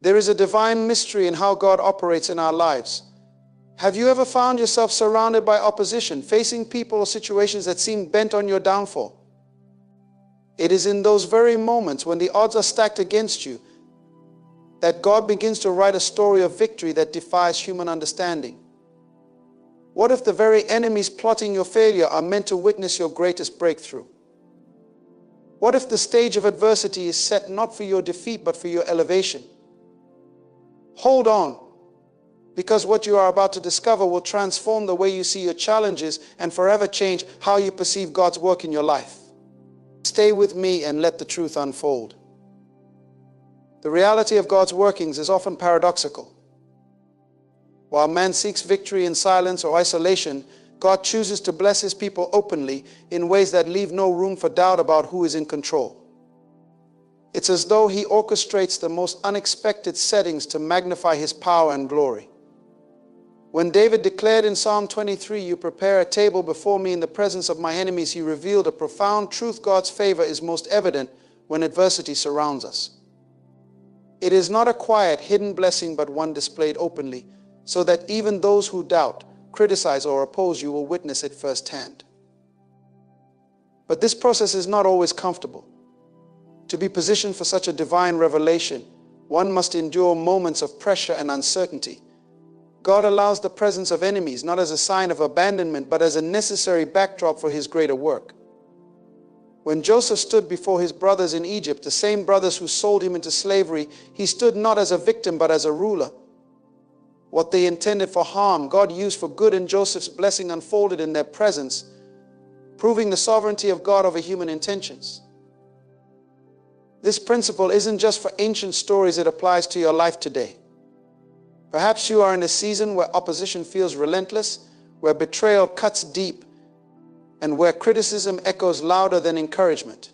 There is a divine mystery in how God operates in our lives. Have you ever found yourself surrounded by opposition, facing people or situations that seem bent on your downfall? It is in those very moments when the odds are stacked against you that God begins to write a story of victory that defies human understanding. What if the very enemies plotting your failure are meant to witness your greatest breakthrough? What if the stage of adversity is set not for your defeat but for your elevation? Hold on, because what you are about to discover will transform the way you see your challenges and forever change how you perceive God's work in your life. Stay with me and let the truth unfold. The reality of God's workings is often paradoxical. While man seeks victory in silence or isolation, God chooses to bless his people openly in ways that leave no room for doubt about who is in control. It's as though he orchestrates the most unexpected settings to magnify his power and glory. When David declared in Psalm 23, "You prepare a table before me in the presence of my enemies," he revealed a profound truth. God's favor is most evident when adversity surrounds us. It is not a quiet, hidden blessing, but one displayed openly, so that even those who doubt, criticize, or oppose you will witness it firsthand. But this process is not always comfortable. To be positioned for such a divine revelation, one must endure moments of pressure and uncertainty. God allows the presence of enemies not as a sign of abandonment, but as a necessary backdrop for his greater work. When Joseph stood before his brothers in Egypt, the same brothers who sold him into slavery, he stood not as a victim but as a ruler. What they intended for harm, God used for good, and Joseph's blessing unfolded in their presence, proving the sovereignty of God over human intentions. This principle isn't just for ancient stories, it applies to your life today. Perhaps you are in a season where opposition feels relentless, where betrayal cuts deep, and where criticism echoes louder than encouragement.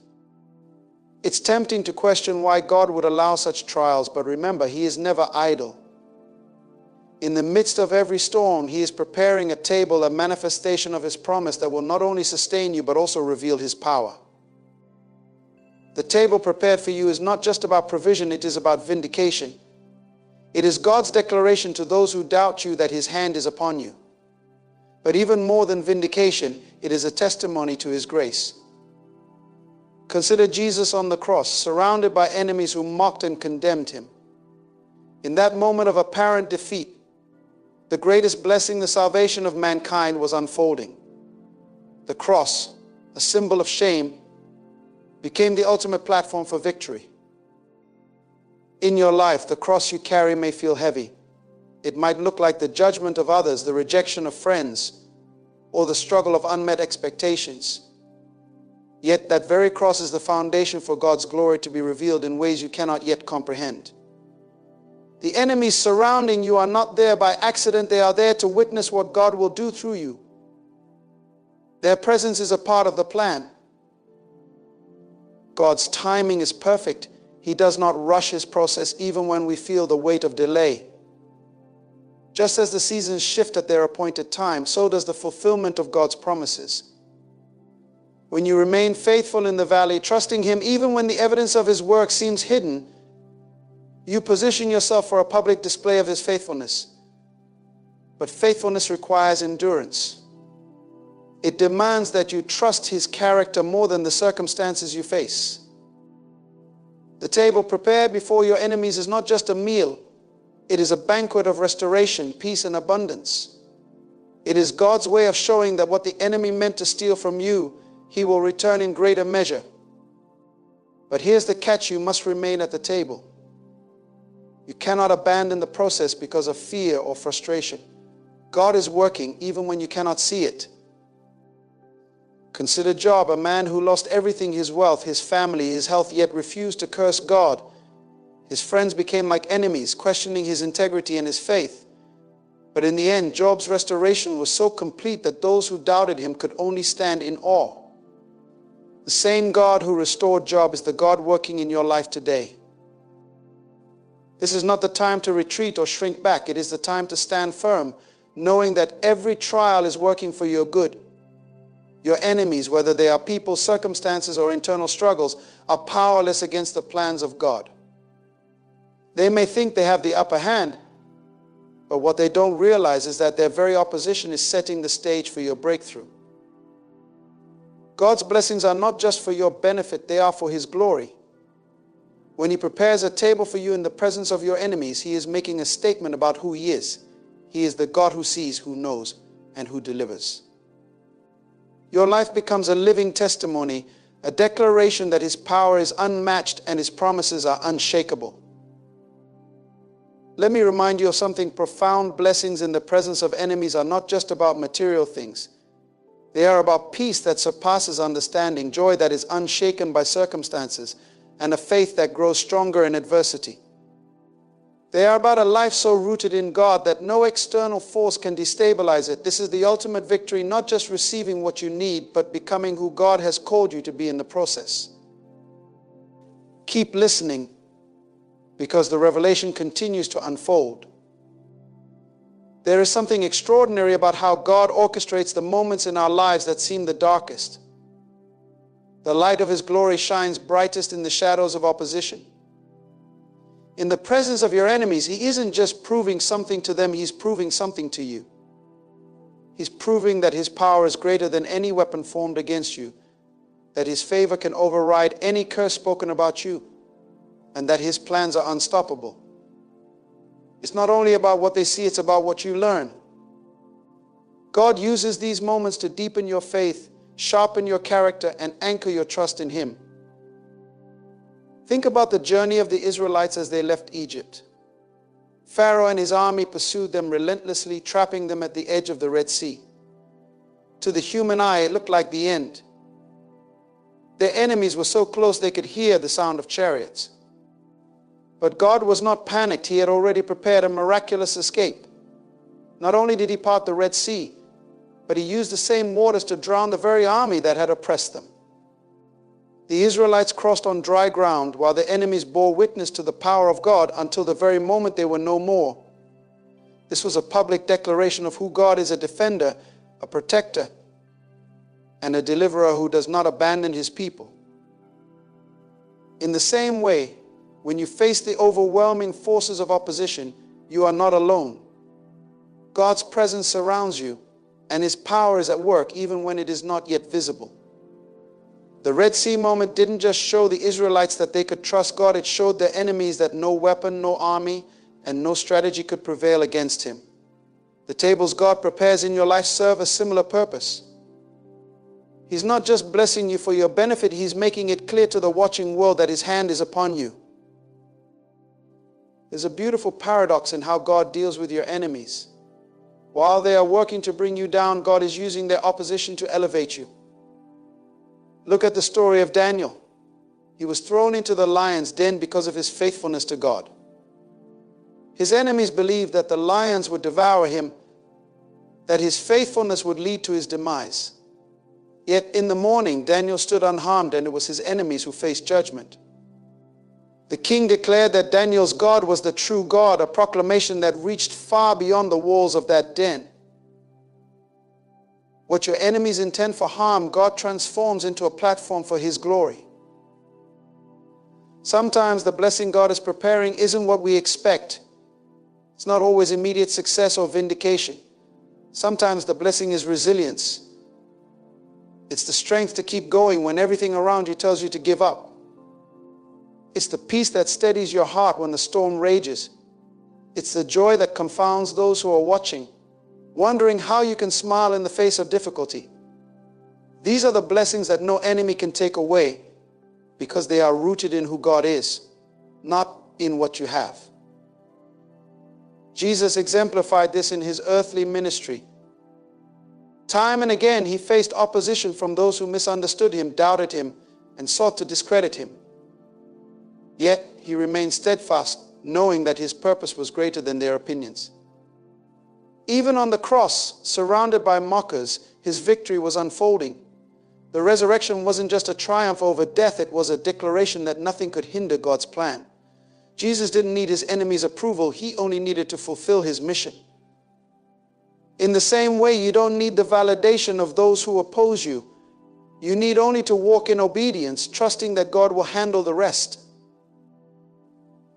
It's tempting to question why God would allow such trials, but remember, he is never idle. In the midst of every storm, he is preparing a table, a manifestation of his promise that will not only sustain you, but also reveal his power. The table prepared for you is not just about provision, it is about vindication. It is God's declaration to those who doubt you that his hand is upon you. But even more than vindication, it is a testimony to his grace. Consider Jesus on the cross, surrounded by enemies who mocked and condemned him. In that moment of apparent defeat, the greatest blessing, the salvation of mankind, was unfolding. The cross, a symbol of shame, became the ultimate platform for victory. In your life, the cross you carry may feel heavy. It might look like the judgment of others, the rejection of friends, or the struggle of unmet expectations. Yet that very cross is the foundation for God's glory to be revealed in ways you cannot yet comprehend. The enemies surrounding you are not there by accident. They are there to witness what God will do through you. Their presence is a part of the plan. God's timing is perfect. He does not rush his process even when we feel the weight of delay. Just as the seasons shift at their appointed time, so does the fulfillment of God's promises. When you remain faithful in the valley, trusting him even when the evidence of his work seems hidden, you position yourself for a public display of his faithfulness. But faithfulness requires endurance. It demands that you trust his character more than the circumstances you face. The table prepared before your enemies is not just a meal. It is a banquet of restoration, peace, and abundance. It is God's way of showing that what the enemy meant to steal from you, he will return in greater measure. But here's the catch: you must remain at the table. You cannot abandon the process because of fear or frustration. God is working even when you cannot see it. Consider Job, a man who lost everything: his wealth, his family, his health, yet refused to curse God. His friends became like enemies, questioning his integrity and his faith. But in the end, Job's restoration was so complete that those who doubted him could only stand in awe. The same God who restored Job is the God working in your life today. This is not the time to retreat or shrink back. It is the time to stand firm, knowing that every trial is working for your good. Your enemies, whether they are people, circumstances, or internal struggles, are powerless against the plans of God. They may think they have the upper hand, but what they don't realize is that their very opposition is setting the stage for your breakthrough. God's blessings are not just for your benefit, they are for His glory. When He prepares a table for you in the presence of your enemies, He is making a statement about who He is. He is the God who sees, who knows, and who delivers. Your life becomes a living testimony, a declaration that His power is unmatched and His promises are unshakable. Let me remind you of something profound. Blessings in the presence of enemies are not just about material things. They are about peace that surpasses understanding, joy that is unshaken by circumstances, and a faith that grows stronger in adversity. They are about a life so rooted in God that no external force can destabilize it. This is the ultimate victory, not just receiving what you need, but becoming who God has called you to be in the process. Keep listening, because the revelation continues to unfold. There is something extraordinary about how God orchestrates the moments in our lives that seem the darkest. The light of His glory shines brightest in the shadows of opposition. In the presence of your enemies, He isn't just proving something to them, He's proving something to you. He's proving that His power is greater than any weapon formed against you, that His favor can override any curse spoken about you, and that His plans are unstoppable. It's not only about what they see, it's about what you learn. God uses these moments to deepen your faith, sharpen your character, and anchor your trust in Him. Think about the journey of the Israelites as they left Egypt. Pharaoh and his army pursued them relentlessly, trapping them at the edge of the Red Sea. To the human eye, it looked like the end. Their enemies were so close they could hear the sound of chariots. But God was not panicked. He had already prepared a miraculous escape. Not only did He part the Red Sea, but He used the same waters to drown the very army that had oppressed them. The Israelites crossed on dry ground while the enemies bore witness to the power of God until the very moment they were no more. This was a public declaration of who God is: a defender, a protector, and a deliverer who does not abandon His people. In the same way, when you face the overwhelming forces of opposition, you are not alone. God's presence surrounds you, and His power is at work even when it is not yet visible. The Red Sea moment didn't just show the Israelites that they could trust God, it showed their enemies that no weapon, no army, and no strategy could prevail against Him. The tables God prepares in your life serve a similar purpose. He's not just blessing you for your benefit, He's making it clear to the watching world that His hand is upon you. There's a beautiful paradox in how God deals with your enemies. While they are working to bring you down, God is using their opposition to elevate you. Look at the story of Daniel. He was thrown into the lion's den because of his faithfulness to God. His enemies believed that the lions would devour him, that his faithfulness would lead to his demise. Yet in the morning, Daniel stood unharmed, and it was his enemies who faced judgment. The king declared that Daniel's God was the true God, a proclamation that reached far beyond the walls of that den. What your enemies intend for harm, God transforms into a platform for His glory. Sometimes the blessing God is preparing isn't what we expect. It's not always immediate success or vindication. Sometimes the blessing is resilience. It's the strength to keep going when everything around you tells you to give up. It's the peace that steadies your heart when the storm rages. It's the joy that confounds those who are watching, wondering how you can smile in the face of difficulty. These are the blessings that no enemy can take away, because they are rooted in who God is, not in what you have. Jesus exemplified this in His earthly ministry. Time and again, He faced opposition from those who misunderstood Him, doubted Him, and sought to discredit Him. Yet He remained steadfast, knowing that His purpose was greater than their opinions. Even on the cross, surrounded by mockers, His victory was unfolding. The resurrection wasn't just a triumph over death, it was a declaration that nothing could hinder God's plan. Jesus didn't need His enemies' approval, He only needed to fulfill His mission. In the same way, you don't need the validation of those who oppose you. You need only to walk in obedience, trusting that God will handle the rest.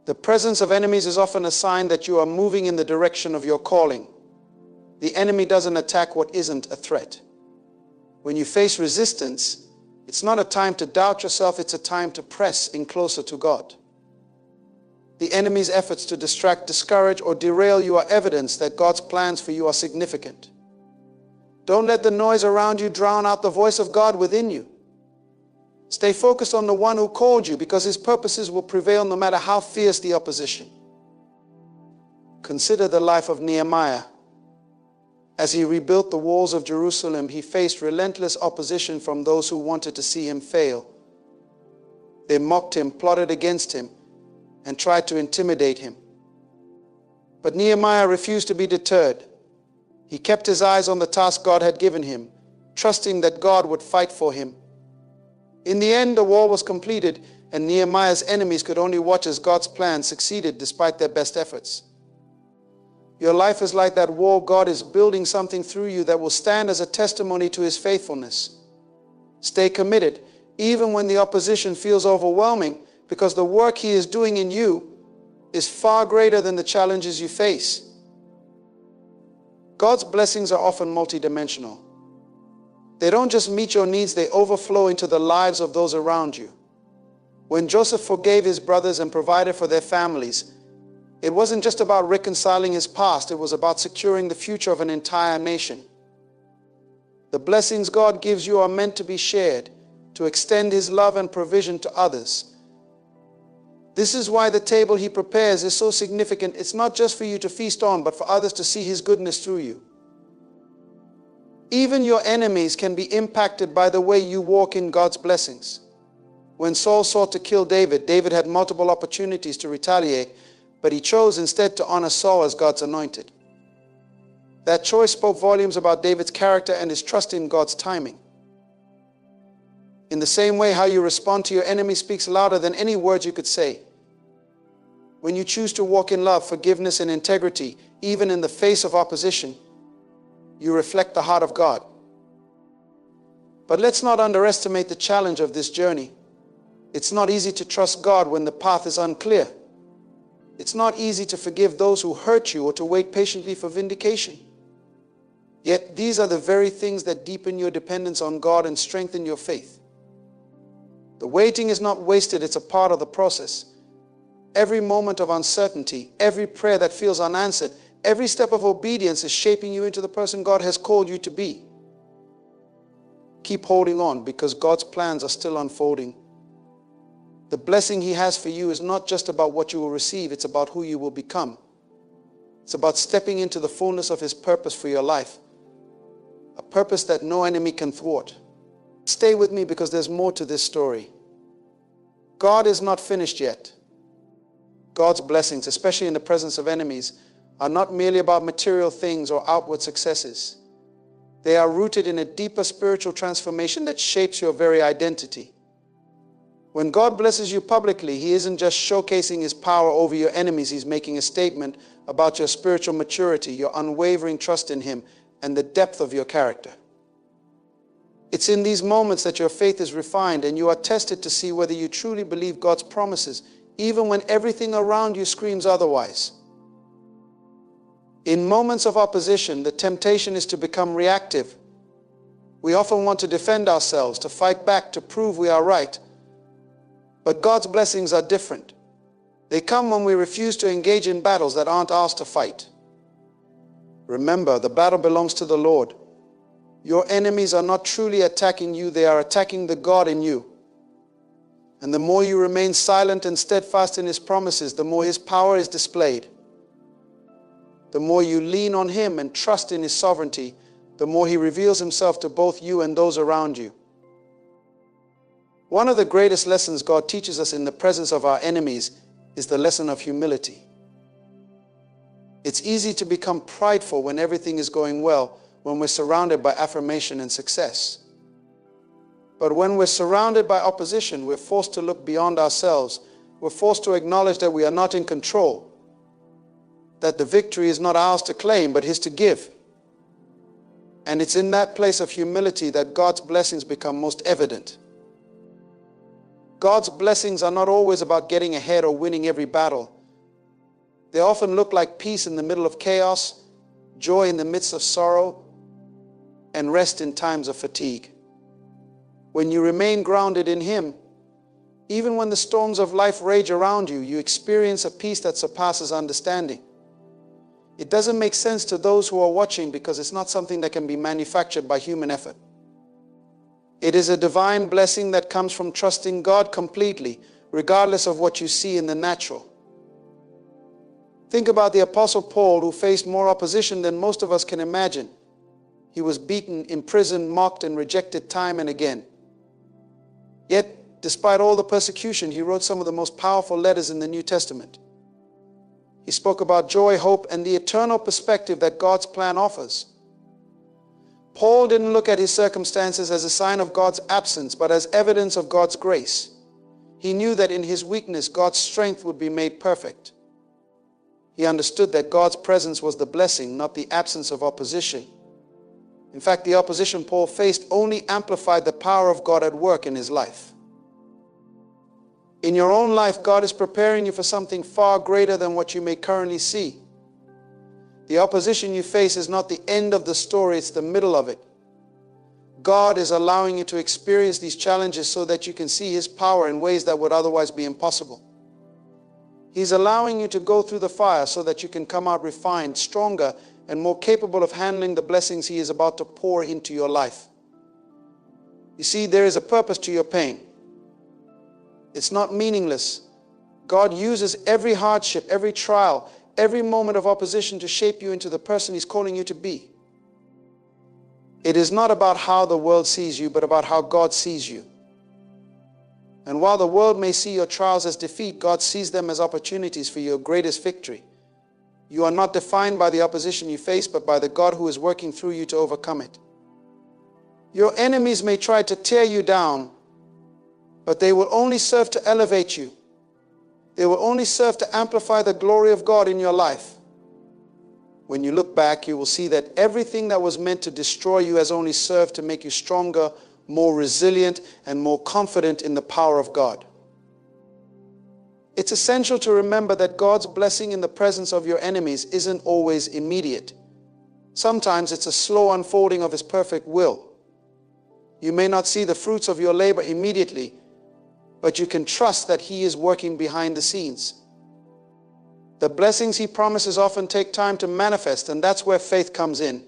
The presence of enemies is often a sign that you are moving in the direction of your calling. The enemy doesn't attack what isn't a threat. When you face resistance, it's not a time to doubt yourself, it's a time to press in closer to God. The enemy's efforts to distract, discourage, or derail you are evidence that God's plans for you are significant. Don't let the noise around you drown out the voice of God within you. Stay focused on the one who called you, because his purposes will prevail no matter how fierce the opposition. Consider the life of Nehemiah. As he rebuilt the walls of Jerusalem, he faced relentless opposition from those who wanted to see him fail. They mocked him, plotted against him, and tried to intimidate him. But Nehemiah refused to be deterred. He kept his eyes on the task God had given him, trusting that God would fight for him. In the end, the wall was completed, and Nehemiah's enemies could only watch as God's plan succeeded despite their best efforts. Your life is like that wall. God is building something through you that will stand as a testimony to his faithfulness. Stay committed, even when the opposition feels overwhelming, because the work he is doing in you is far greater than the challenges you face. God's blessings are often multidimensional. They don't just meet your needs, they overflow into the lives of those around you. When Joseph forgave his brothers and provided for their families, it wasn't just about reconciling his past, it was about securing the future of an entire nation. The blessings God gives you are meant to be shared, to extend his love and provision to others. This is why the table he prepares is so significant. It's not just for you to feast on, but for others to see his goodness through you. Even your enemies can be impacted by the way you walk in God's blessings. When Saul sought to kill David, David had multiple opportunities to retaliate, but he chose instead to honor Saul as God's anointed. That choice spoke volumes about David's character and his trust in God's timing. In the same way, how you respond to your enemy speaks louder than any words you could say. When you choose to walk in love, forgiveness, and integrity, even in the face of opposition, you reflect the heart of God. But let's not underestimate the challenge of this journey. It's not easy to trust God when the path is unclear. It's not easy to forgive those who hurt you or to wait patiently for vindication. Yet these are the very things that deepen your dependence on God and strengthen your faith. The waiting is not wasted, it's a part of the process. Every moment of uncertainty, every prayer that feels unanswered, every step of obedience is shaping you into the person God has called you to be. Keep holding on, because God's plans are still unfolding. The blessing he has for you is not just about what you will receive, it's about who you will become. It's about stepping into the fullness of his purpose for your life, a purpose that no enemy can thwart. Stay with me, because there's more to this story. God is not finished yet. God's blessings, especially in the presence of enemies, are not merely about material things or outward successes. They are rooted in a deeper spiritual transformation that shapes your very identity. When God blesses you publicly, he isn't just showcasing his power over your enemies. He's making a statement about your spiritual maturity, your unwavering trust in him, and the depth of your character. It's in these moments that your faith is refined and you are tested to see whether you truly believe God's promises, even when everything around you screams otherwise. In moments of opposition, the temptation is to become reactive. We often want to defend ourselves, to fight back, to prove we are right. But God's blessings are different. They come when we refuse to engage in battles that aren't ours to fight. Remember, the battle belongs to the Lord. Your enemies are not truly attacking you, they are attacking the God in you. And the more you remain silent and steadfast in his promises, the more his power is displayed. The more you lean on him and trust in his sovereignty, the more he reveals himself to both you and those around you. One of the greatest lessons God teaches us in the presence of our enemies is the lesson of humility. It's easy to become prideful when everything is going well, when we're surrounded by affirmation and success. But when we're surrounded by opposition, we're forced to look beyond ourselves. We're forced to acknowledge that we are not in control, that the victory is not ours to claim, but his to give. And it's in that place of humility that God's blessings become most evident. God's blessings are not always about getting ahead or winning every battle. They often look like peace in the middle of chaos, joy in the midst of sorrow, and rest in times of fatigue. When you remain grounded in Him, even when the storms of life rage around you, you experience a peace that surpasses understanding. It doesn't make sense to those who are watching because it's not something that can be manufactured by human effort. It is a divine blessing that comes from trusting God completely, regardless of what you see in the natural. Think about the Apostle Paul, who faced more opposition than most of us can imagine. He was beaten, imprisoned, mocked, and rejected time and again. Yet, despite all the persecution, he wrote some of the most powerful letters in the New Testament. He spoke about joy, hope, and the eternal perspective that God's plan offers. Paul didn't look at his circumstances as a sign of God's absence, but as evidence of God's grace. He knew that in his weakness, God's strength would be made perfect. He understood that God's presence was the blessing, not the absence of opposition. In fact, the opposition Paul faced only amplified the power of God at work in his life. In your own life, God is preparing you for something far greater than what you may currently see. The opposition you face is not the end of the story, it's the middle of it. God is allowing you to experience these challenges so that you can see His power in ways that would otherwise be impossible. He's allowing you to go through the fire so that you can come out refined, stronger, and more capable of handling the blessings He is about to pour into your life. You see, there is a purpose to your pain. It's not meaningless. God uses every hardship, every trial, every moment of opposition to shape you into the person He's calling you to be. It is not about how the world sees you, but about how God sees you. And while the world may see your trials as defeat, God sees them as opportunities for your greatest victory. You are not defined by the opposition you face, but by the God who is working through you to overcome it. Your enemies may try to tear you down, but they will only serve to elevate you. They will only serve to amplify the glory of God in your life. When you look back, you will see that everything that was meant to destroy you has only served to make you stronger, more resilient, and more confident in the power of God. It's essential to remember that God's blessing in the presence of your enemies isn't always immediate. Sometimes it's a slow unfolding of His perfect will. You may not see the fruits of your labor immediately, but you can trust that He is working behind the scenes. The blessings He promises often take time to manifest, and that's where faith comes in.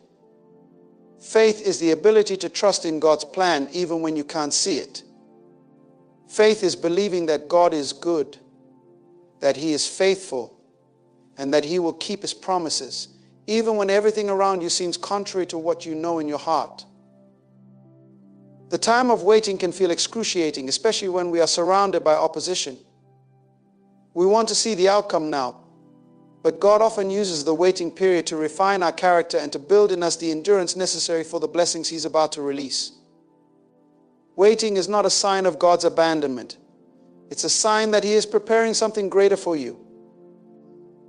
Faith is the ability to trust in God's plan even when you can't see it. Faith is believing that God is good, that He is faithful, and that He will keep His promises, even when everything around you seems contrary to what you know in your heart. The time of waiting can feel excruciating, especially when we are surrounded by opposition. We want to see the outcome now, but God often uses the waiting period to refine our character and to build in us the endurance necessary for the blessings He's about to release. Waiting is not a sign of God's abandonment. It's a sign that He is preparing something greater for you.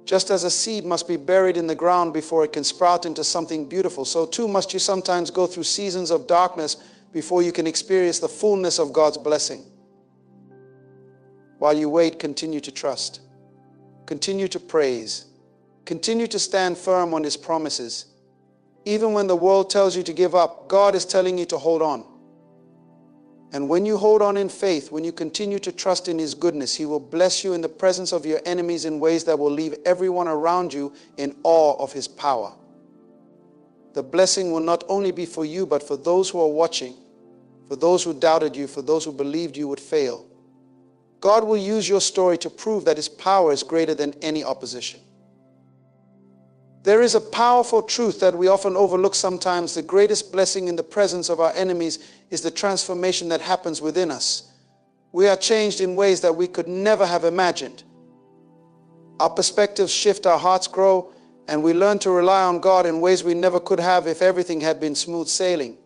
Just as a seed must be buried in the ground before it can sprout into something beautiful, so too must you sometimes go through seasons of darkness before you can experience the fullness of God's blessing. While you wait, continue to trust. Continue to praise. Continue to stand firm on His promises. Even when the world tells you to give up, God is telling you to hold on. And when you hold on in faith, when you continue to trust in His goodness, He will bless you in the presence of your enemies in ways that will leave everyone around you in awe of His power. The blessing will not only be for you, but for those who are watching, for those who doubted you, for those who believed you would fail. God will use your story to prove that His power is greater than any opposition. There is a powerful truth that we often overlook sometimes. The greatest blessing in the presence of our enemies is the transformation that happens within us. We are changed in ways that we could never have imagined. Our perspectives shift, our hearts grow, and we learn to rely on God in ways we never could have if everything had been smooth sailing.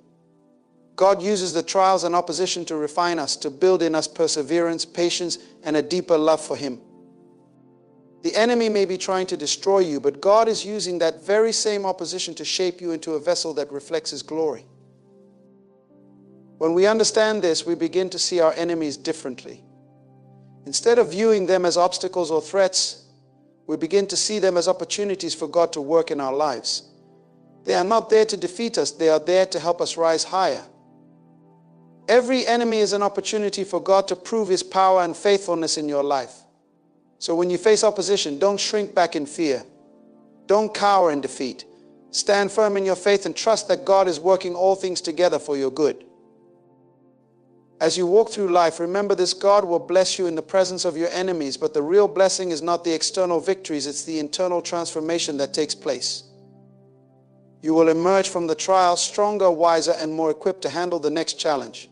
God uses the trials and opposition to refine us, to build in us perseverance, patience, and a deeper love for Him. The enemy may be trying to destroy you, but God is using that very same opposition to shape you into a vessel that reflects His glory. When we understand this, we begin to see our enemies differently. Instead of viewing them as obstacles or threats, we begin to see them as opportunities for God to work in our lives. They are not there to defeat us, they are there to help us rise higher. Every enemy is an opportunity for God to prove His power and faithfulness in your life. So when you face opposition, don't shrink back in fear. Don't cower in defeat. Stand firm in your faith and trust that God is working all things together for your good. As you walk through life, remember this: God will bless you in the presence of your enemies, but the real blessing is not the external victories, it's the internal transformation that takes place. You will emerge from the trial stronger, wiser, and more equipped to handle the next challenge.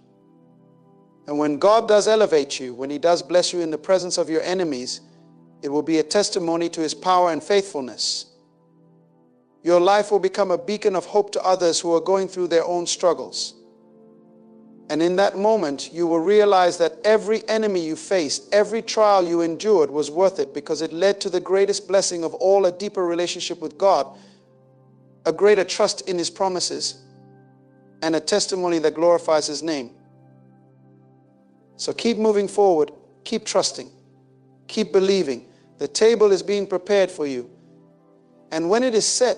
And when God does elevate you, when He does bless you in the presence of your enemies, it will be a testimony to His power and faithfulness. Your life will become a beacon of hope to others who are going through their own struggles. And in that moment, you will realize that every enemy you faced, every trial you endured was worth it, because it led to the greatest blessing of all: a deeper relationship with God, a greater trust in His promises, and a testimony that glorifies His name. So keep moving forward, keep trusting, keep believing. The table is being prepared for you. And when it is set,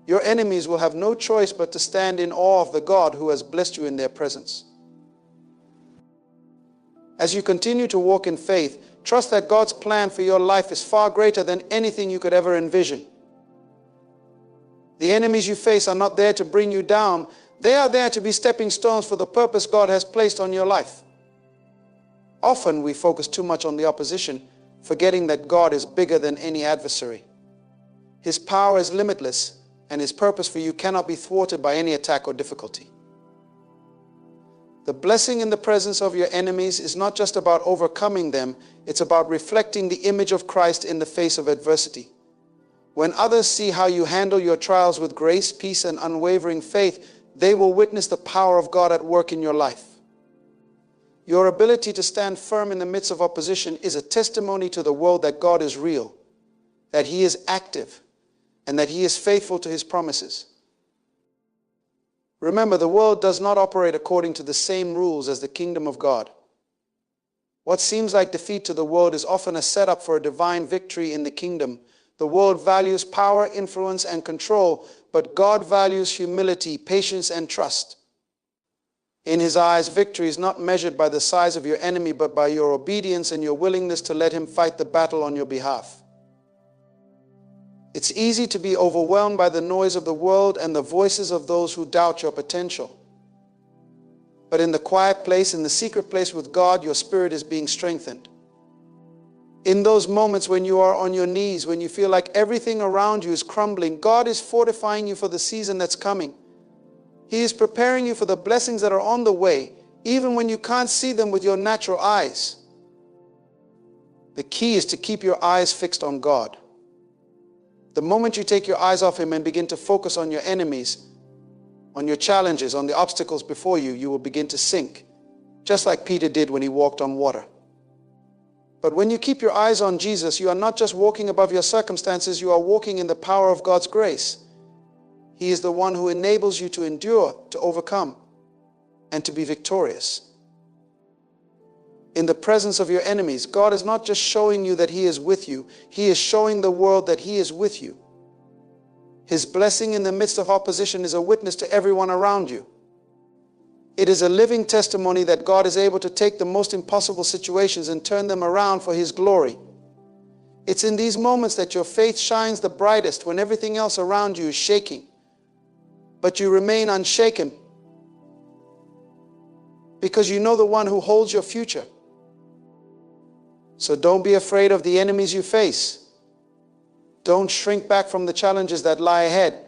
your enemies will have no choice but to stand in awe of the God who has blessed you in their presence. As you continue to walk in faith, trust that God's plan for your life is far greater than anything you could ever envision. The enemies you face are not there to bring you down. They are there to be stepping stones for the purpose God has placed on your life. Often we focus too much on the opposition, forgetting that God is bigger than any adversary. His power is limitless, and His purpose for you cannot be thwarted by any attack or difficulty. The blessing in the presence of your enemies is not just about overcoming them, it's about reflecting the image of Christ in the face of adversity. When others see how you handle your trials with grace, peace, and unwavering faith, they will witness the power of God at work in your life. Your ability to stand firm in the midst of opposition is a testimony to the world that God is real, that He is active, and that He is faithful to His promises. Remember, the world does not operate according to the same rules as the kingdom of God. What seems like defeat to the world is often a setup for a divine victory in the kingdom. The world values power, influence, and control, but God values humility, patience, and trust. In His eyes, victory is not measured by the size of your enemy, but by your obedience and your willingness to let Him fight the battle on your behalf. It's easy to be overwhelmed by the noise of the world and the voices of those who doubt your potential. But in the quiet place, in the secret place with God, your spirit is being strengthened. In those moments when you are on your knees, when you feel like everything around you is crumbling, God is fortifying you for the season that's coming. He is preparing you for the blessings that are on the way, even when you can't see them with your natural eyes. The key is to keep your eyes fixed on God. The moment you take your eyes off Him and begin to focus on your enemies, on your challenges, on the obstacles before you, you will begin to sink, just like Peter did when he walked on water. But when you keep your eyes on Jesus, you are not just walking above your circumstances, you are walking in the power of God's grace. He is the one who enables you to endure, to overcome, and to be victorious. In the presence of your enemies, God is not just showing you that He is with you, He is showing the world that He is with you. His blessing in the midst of opposition is a witness to everyone around you. It is a living testimony that God is able to take the most impossible situations and turn them around for His glory. It's in these moments that your faith shines the brightest, when everything else around you is shaking. But you remain unshaken because you know the one who holds your future. So don't be afraid of the enemies you face. Don't shrink back from the challenges that lie ahead.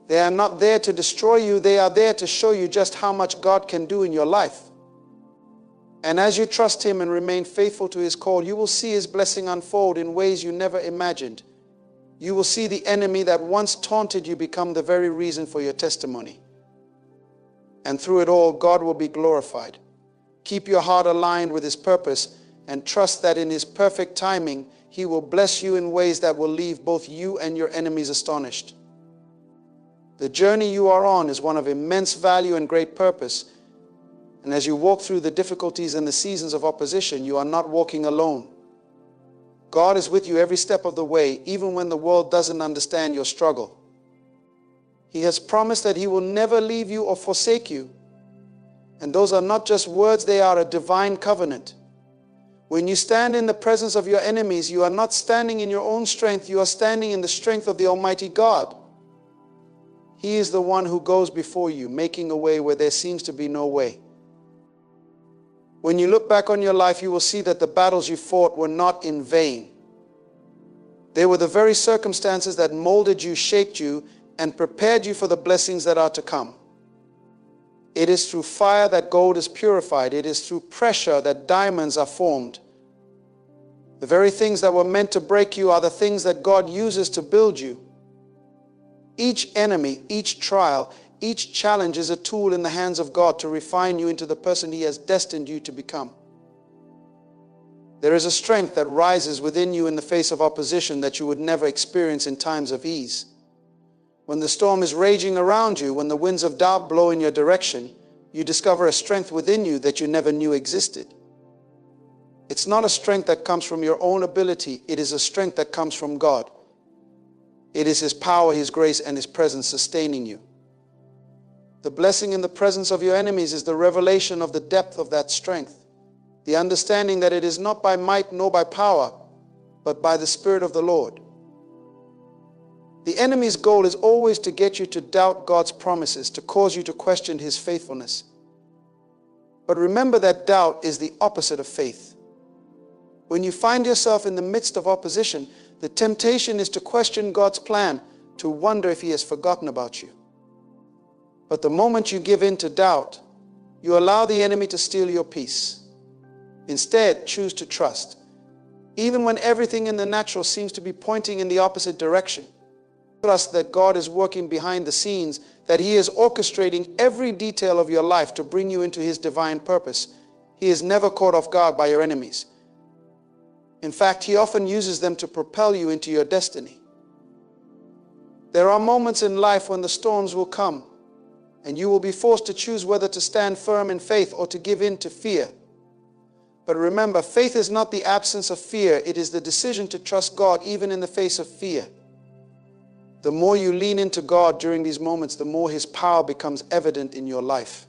They are not there to destroy you. They are there to show you just how much God can do in your life. And as you trust Him and remain faithful to His call, you will see His blessing unfold in ways you never imagined. You will see the enemy that once taunted you become the very reason for your testimony. And through it all, God will be glorified. Keep your heart aligned with His purpose and trust that in His perfect timing, He will bless you in ways that will leave both you and your enemies astonished. The journey you are on is one of immense value and great purpose. And as you walk through the difficulties and the seasons of opposition, you are not walking alone. God is with you every step of the way, even when the world doesn't understand your struggle. He has promised that He will never leave you or forsake you. And those are not just words, they are a divine covenant. When you stand in the presence of your enemies, you are not standing in your own strength, you are standing in the strength of the Almighty God. He is the one who goes before you, making a way where there seems to be no way. When you look back on your life, you will see that the battles you fought were not in vain. They were the very circumstances that molded you, shaped you, and prepared you for the blessings that are to come. It is through fire that gold is purified. It is through pressure that diamonds are formed. The very things that were meant to break you are the things that God uses to build you. Each enemy, each trial, each challenge is a tool in the hands of God to refine you into the person He has destined you to become. There is a strength that rises within you in the face of opposition that you would never experience in times of ease. When the storm is raging around you, when the winds of doubt blow in your direction, you discover a strength within you that you never knew existed. It's not a strength that comes from your own ability. It is a strength that comes from God. It is His power, His grace, and His presence sustaining you. The blessing in the presence of your enemies is the revelation of the depth of that strength, the understanding that it is not by might nor by power, but by the Spirit of the Lord. The enemy's goal is always to get you to doubt God's promises, to cause you to question His faithfulness. But remember that doubt is the opposite of faith. When you find yourself in the midst of opposition, the temptation is to question God's plan, to wonder if He has forgotten about you. But the moment you give in to doubt, you allow the enemy to steal your peace. Instead, choose to trust. Even when everything in the natural seems to be pointing in the opposite direction, trust that God is working behind the scenes, that He is orchestrating every detail of your life to bring you into His divine purpose. He is never caught off guard by your enemies. In fact, He often uses them to propel you into your destiny. There are moments in life when the storms will come, and you will be forced to choose whether to stand firm in faith or to give in to fear. But remember, faith is not the absence of fear. It is the decision to trust God even in the face of fear. The more you lean into God during these moments, the more His power becomes evident in your life.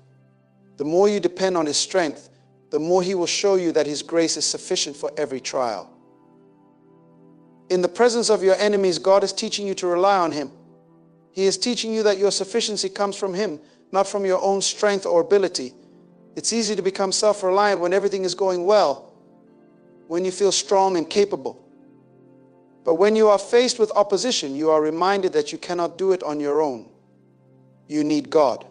The more you depend on His strength, the more He will show you that His grace is sufficient for every trial. In the presence of your enemies, God is teaching you to rely on Him. He is teaching you that your sufficiency comes from Him, not from your own strength or ability. It's easy to become self-reliant when everything is going well, when you feel strong and capable. But when you are faced with opposition, you are reminded that you cannot do it on your own. You need God.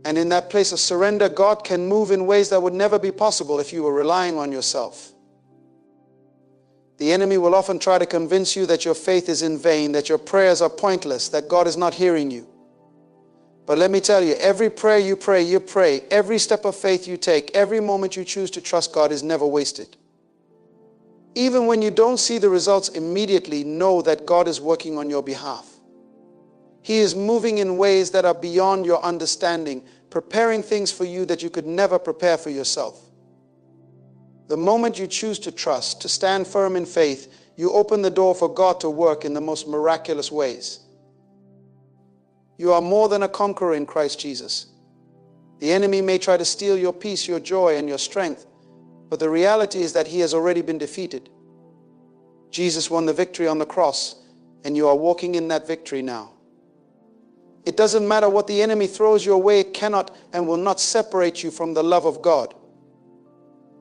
And in that place of surrender, God can move in ways that would never be possible if you were relying on yourself. The enemy will often try to convince you that your faith is in vain, that your prayers are pointless, that God is not hearing you. But let me tell you, every prayer you pray, every step of faith you take, every moment you choose to trust God is never wasted. Even when you don't see the results immediately, know that God is working on your behalf. He is moving in ways that are beyond your understanding, preparing things for you that you could never prepare for yourself. The moment you choose to trust, to stand firm in faith, you open the door for God to work in the most miraculous ways. You are more than a conqueror in Christ Jesus. The enemy may try to steal your peace, your joy, and your strength, but the reality is that he has already been defeated. Jesus won the victory on the cross, and you are walking in that victory now. It doesn't matter what the enemy throws your way, it cannot and will not separate you from the love of God.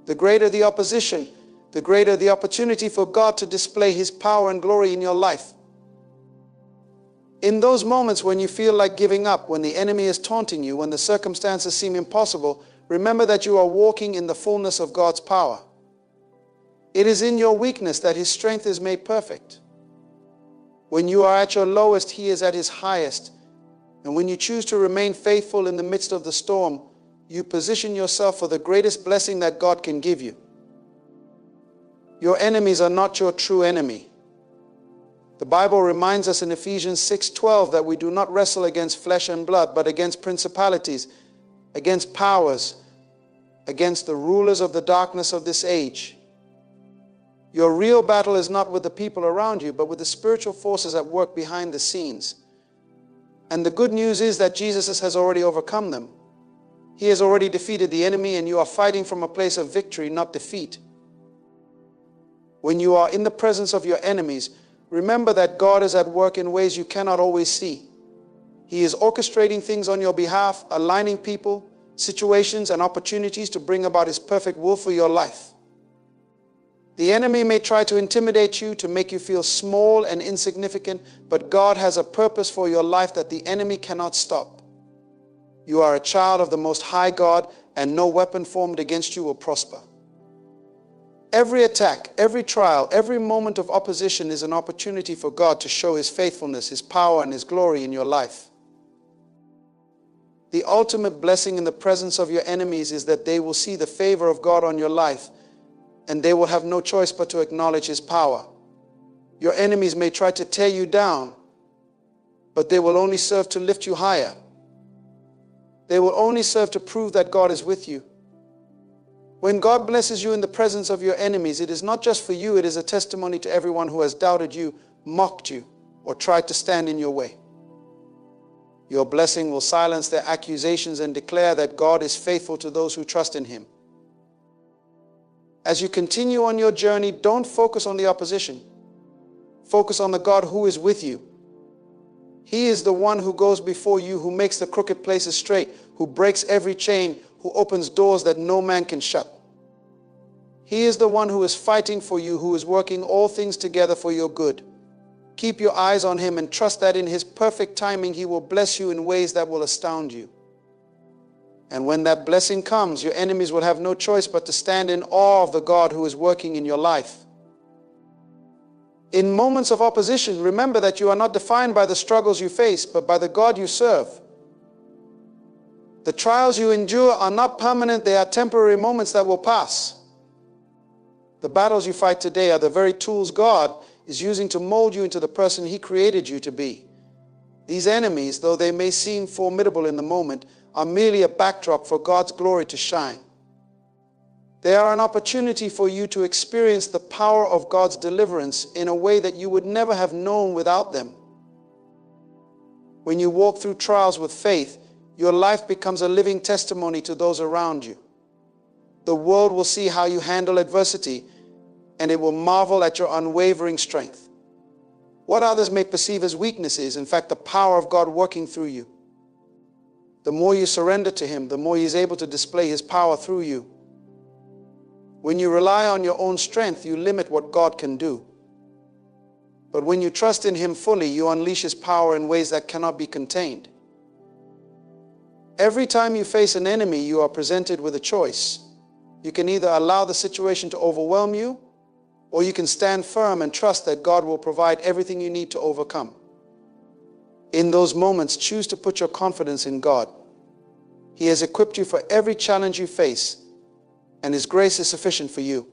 The greater the opposition, the greater the opportunity for God to display His power and glory in your life. In those moments when you feel like giving up, when the enemy is taunting you, when the circumstances seem impossible, remember that you are walking in the fullness of God's power. It is in your weakness that His strength is made perfect. When you are at your lowest, He is at His highest. And when you choose to remain faithful in the midst of the storm, you position yourself for the greatest blessing that God can give you. Your enemies are not your true enemy. The Bible reminds us in Ephesians 6:12 that we do not wrestle against flesh and blood, but against principalities, against powers, against the rulers of the darkness of this age, Your real battle is not with the people around you, but with the spiritual forces at work behind the scenes. And the good news is that Jesus has already overcome them. He has already defeated the enemy, and you are fighting from a place of victory, not defeat. When you are in the presence of your enemies, remember that God is at work in ways you cannot always see. He is orchestrating things on your behalf, aligning people, situations, and opportunities to bring about His perfect will for your life. The enemy may try to intimidate you, to make you feel small and insignificant, but God has a purpose for your life that the enemy cannot stop. You are a child of the Most High God, and no weapon formed against you will prosper. Every attack, every trial, every moment of opposition is an opportunity for God to show His faithfulness, His power, and His glory in your life. The ultimate blessing in the presence of your enemies is that they will see the favor of God on your life, and they will have no choice but to acknowledge His power. Your enemies may try to tear you down, but they will only serve to lift you higher. They will only serve to prove that God is with you. When God blesses you in the presence of your enemies, it is not just for you, it is a testimony to everyone who has doubted you, mocked you, or tried to stand in your way. Your blessing will silence their accusations and declare that God is faithful to those who trust in Him. As you continue on your journey, don't focus on the opposition. Focus on the God who is with you. He is the one who goes before you, who makes the crooked places straight, who breaks every chain, who opens doors that no man can shut. He is the one who is fighting for you, who is working all things together for your good. Keep your eyes on Him and trust that in His perfect timing He will bless you in ways that will astound you. And when that blessing comes, your enemies will have no choice but to stand in awe of the God who is working in your life. In moments of opposition, remember that you are not defined by the struggles you face, but by the God you serve. The trials you endure are not permanent, they are temporary moments that will pass. The battles you fight today are the very tools God is using to mold you into the person He created you to be. These enemies, though they may seem formidable in the moment, are merely a backdrop for God's glory to shine. They are an opportunity for you to experience the power of God's deliverance in a way that you would never have known without them. When you walk through trials with faith, your life becomes a living testimony to those around you. The world will see how you handle adversity, and it will marvel at your unwavering strength. What others may perceive as weakness is, in fact, the power of God working through you. The more you surrender to Him, the more He is able to display His power through you. When you rely on your own strength, you limit what God can do. But when you trust in Him fully, you unleash His power in ways that cannot be contained. Every time you face an enemy, you are presented with a choice. You can either allow the situation to overwhelm you, or you can stand firm and trust that God will provide everything you need to overcome. In those moments, choose to put your confidence in God. He has equipped you for every challenge you face, and His grace is sufficient for you.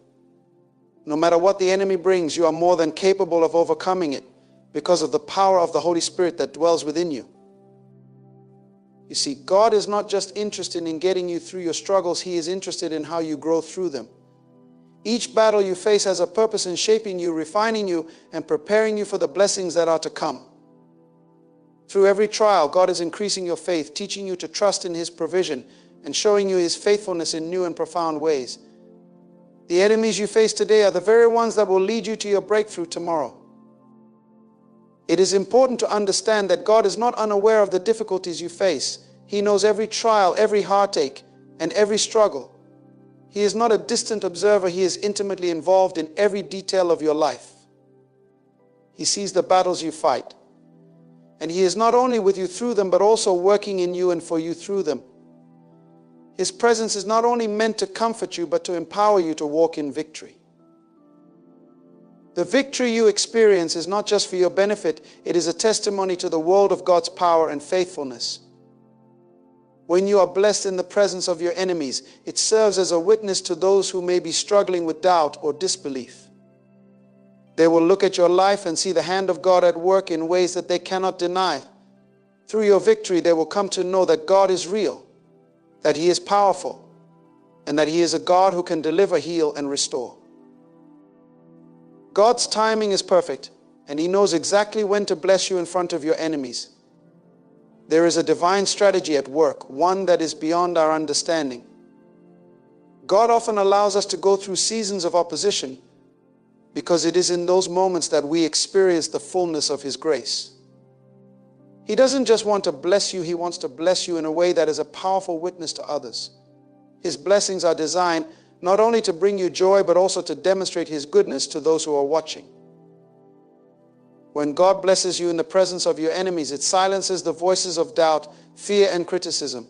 No matter what the enemy brings, you are more than capable of overcoming it because of the power of the Holy Spirit that dwells within you. You see, God is not just interested in getting you through your struggles, He is interested in how you grow through them. Each battle you face has a purpose in shaping you, refining you, and preparing you for the blessings that are to come. Through every trial, God is increasing your faith, teaching you to trust in His provision, and showing you His faithfulness in new and profound ways. The enemies you face today are the very ones that will lead you to your breakthrough tomorrow. It is important to understand that God is not unaware of the difficulties you face. He knows every trial, every heartache, and every struggle. He is not a distant observer. He is intimately involved in every detail of your life. He sees the battles you fight. And He is not only with you through them, but also working in you and for you through them. His presence is not only meant to comfort you, but to empower you to walk in victory. The victory you experience is not just for your benefit, it is a testimony to the world of God's power and faithfulness. When you are blessed in the presence of your enemies, it serves as a witness to those who may be struggling with doubt or disbelief. They will look at your life and see the hand of God at work in ways that they cannot deny. Through your victory, they will come to know that God is real, that He is powerful, and that He is a God who can deliver, heal, and restore. God's timing is perfect, and He knows exactly when to bless you in front of your enemies. There is a divine strategy at work, one that is beyond our understanding. God often allows us to go through seasons of opposition because it is in those moments that we experience the fullness of His grace. He doesn't just want to bless you, He wants to bless you in a way that is a powerful witness to others. His blessings are designed not only to bring you joy, but also to demonstrate His goodness to those who are watching. When God blesses you in the presence of your enemies, it silences the voices of doubt, fear, and criticism.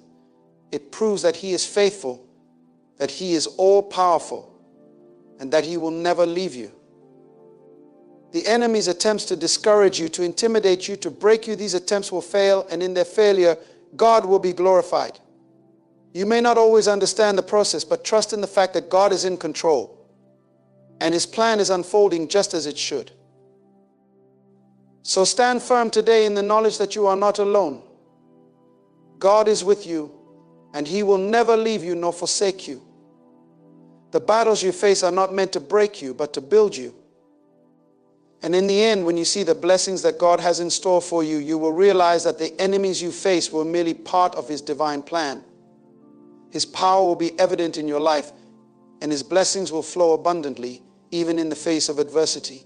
It proves that He is faithful, that He is all-powerful, and that He will never leave you. The enemy's attempts to discourage you, to intimidate you, to break you, these attempts will fail, and in their failure, God will be glorified. You may not always understand the process, but trust in the fact that God is in control, and His plan is unfolding just as it should. So stand firm today in the knowledge that you are not alone. God is with you, and He will never leave you nor forsake you. The battles you face are not meant to break you, but to build you. And in the end, when you see the blessings that God has in store for you, you will realize that the enemies you face were merely part of His divine plan. His power will be evident in your life, and His blessings will flow abundantly, even in the face of adversity.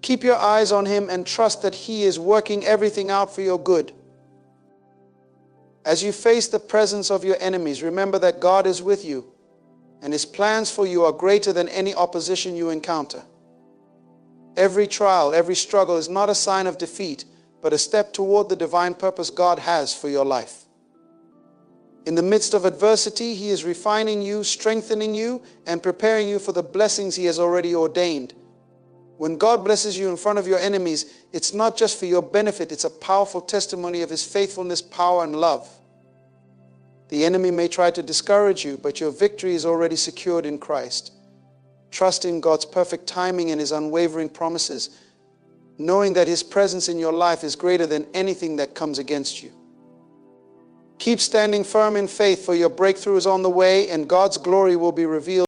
Keep your eyes on Him and trust that He is working everything out for your good. As you face the presence of your enemies, remember that God is with you, and His plans for you are greater than any opposition you encounter. Every trial, every struggle is not a sign of defeat, but a step toward the divine purpose God has for your life. In the midst of adversity, He is refining you, strengthening you, and preparing you for the blessings He has already ordained. When God blesses you in front of your enemies, it's not just for your benefit, it's a powerful testimony of His faithfulness, power, and love. The enemy may try to discourage you, but your victory is already secured in Christ. Trust in God's perfect timing and His unwavering promises, knowing that His presence in your life is greater than anything that comes against you. Keep standing firm in faith, for your breakthrough is on the way, and God's glory will be revealed